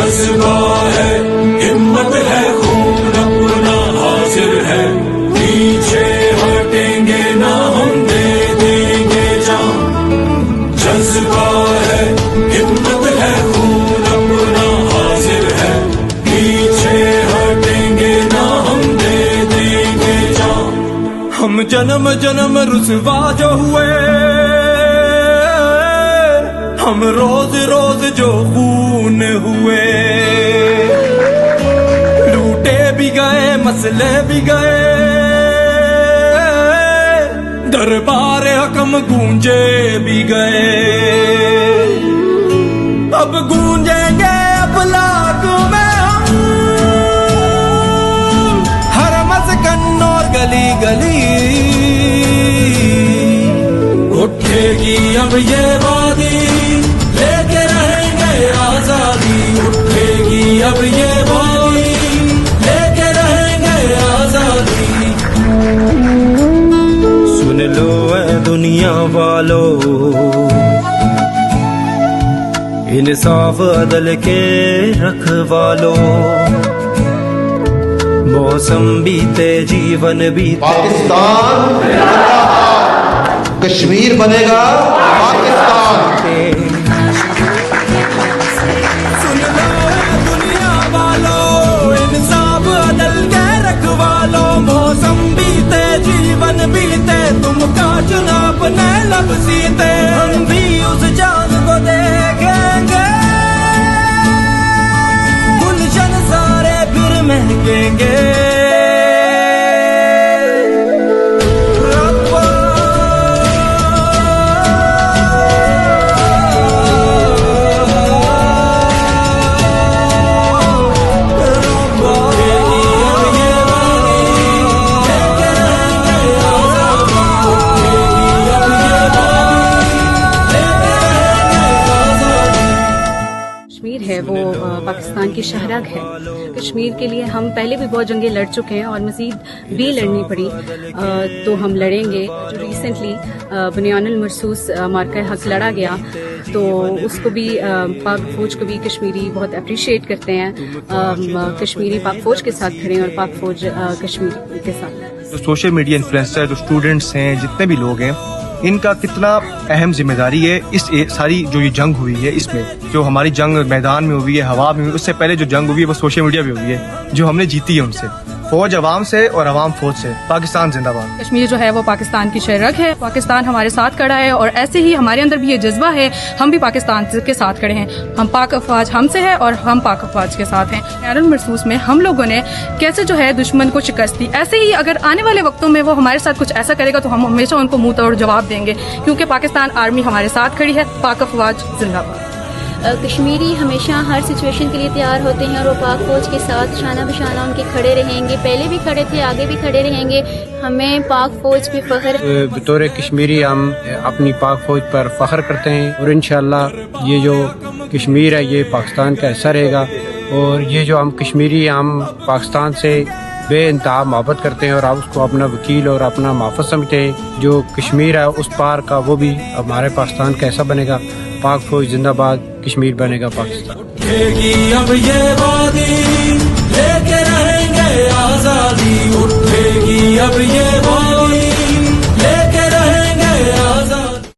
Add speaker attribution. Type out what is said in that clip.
Speaker 1: जज्बा है, हिम्मत है, खून अपना हाजिर है, पीछे हटेंगे ना हम, दे देंगे जान। जज्बा है, हिम्मत है, खून अपना हाजिर है, पीछे हटेंगे ना हम, दे देंगे जान। हम जन्म जन्म रुसवा जो हुए, हम रोज रोज जो खून हुए, लूटे भी गए, मसले भी गए, दरबार हकम गूंजे भी गए। अब गूंजेंगे अफलाक में हम, हर मस्कन और गली गली। उठेगी अब ये वादी, लेके रहेंगे आजादी। उठेगी अब ये वादी, लेके रहेंगे आजादी। सुन लो ऐ दुनिया वालों, इंसाफ अदल के रखवालो। मौसम बीते, जीवन बीते,
Speaker 2: पाकिस्तान कश्मीर बनेगा पाकिस्तान।
Speaker 1: सुन लो दुनिया वालों, इंसाफ अदल के रखवालो। मौसम बीते, जीवन बीते, तुमका चुनाव न लब सीते। हम भी उस जान को देखेंगे, गुलशन सारे फिर महकेंगे।
Speaker 3: है वो पाकिस्तान की शहरग है। कश्मीर के लिए हम पहले भी बहुत जंगें लड़ चुके हैं और मज़ीद भी लड़नी पड़ी, तो हम लड़ेंगे। जो रिसेंटली बुनियानुल मरसूस मार्का हक लड़ा गया, तो उसको भी पाक फौज को भी कश्मीरी बहुत अप्रिशिएट करते हैं। कश्मीरी पाक फौज के साथ खड़े हैं और पाक फौज कश्मीर के साथ।
Speaker 4: जो सोशल मीडिया इन्फ्लुएंसर, जो स्टूडेंट्स हैं, जितने भी लोग हैं, इनका कितना अहम जिम्मेदारी है इस सारी जो ये जंग हुई है, इसमें जो हमारी जंग मैदान में हुई है, हवा में हुई है, उससे पहले जो जंग हुई है वो सोशल मीडिया पे हुई है, जो हमने जीती है उनसे। फौज अवाम से और अवाम फौज से। पाकिस्तान जिंदाबाद।
Speaker 5: कश्मीर जो है वो पाकिस्तान की शहरग है, पाकिस्तान हमारे साथ खड़ा है और ऐसे ही हमारे अंदर भी ये जज्बा है, हम भी पाकिस्तान के साथ खड़े हैं। हम पाक अफवाज हमसे है और हम पाक अफवाज के साथ हैं। बुनियानुल मरसूस में हम लोगों ने कैसे जो है दुश्मन को शिकस्त दी, ऐसे ही अगर आने वाले वक्तों में वो हमारे साथ कुछ ऐसा करेगा तो हम हमेशा उनको मुंह तोड़ जवाब देंगे, क्योंकि पाकिस्तान आर्मी हमारे साथ खड़ी है। पाक अफवाज जिंदाबाद।
Speaker 6: कश्मीरी हमेशा हर सिचुएशन के लिए तैयार होते हैं और वो पाक फौज के साथ शाना बशाना उनके खड़े रहेंगे। पहले भी खड़े थे, आगे भी खड़े रहेंगे। हमें पाक फौज पे फख्र।
Speaker 7: बतौर कश्मीरी हम अपनी पाक फौज पर फख्र करते हैं और इंशाअल्लाह ये जो कश्मीर है ये पाकिस्तान का हिस्सा रहेगा। और ये जो हम कश्मीरी हम पाकिस्तान से बेइंतहा मोहब्बत करते हैं और आप उसको अपना वकील और अपना महफूज समझते हैं। जो कश्मीर है उस पार का वो भी हमारे पाकिस्तान का हिस्सा बनेगा। पाक फौज जिंदाबाद, कश्मीर बनेगा पाकिस्तान।
Speaker 1: उठेगी अब ये वादी, लेके रहेंगे आजादी। उठेगी अब ये वादी।